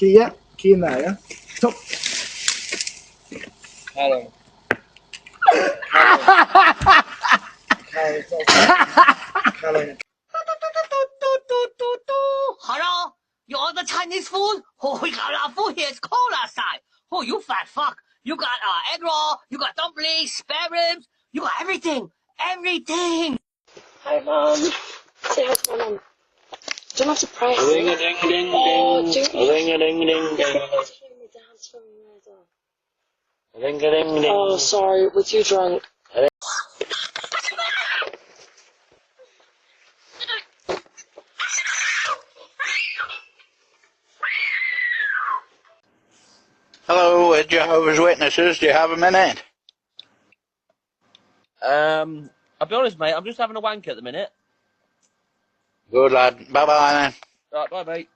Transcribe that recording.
Key in there, yeah? Top. Callum. Callum. Hello? You order Chinese food? Oh, we got our food here. It's cold outside. Oh, you fat fuck. You got egg roll, you got dumplings, spare ribs, you got everything. Everything. Hi, Mum. Say how's going on. Don't have to press. Ring-a-ding-ding-ding. Ring-a-ding-ding-ding. Ring-a-ding-ding. Oh, sorry. Was you drunk? Hello, Jehovah's Witnesses. Do you have a minute? I'll be honest, mate. I'm just having a wank at the minute. Good lad. Bye bye then. Right, bye, mate.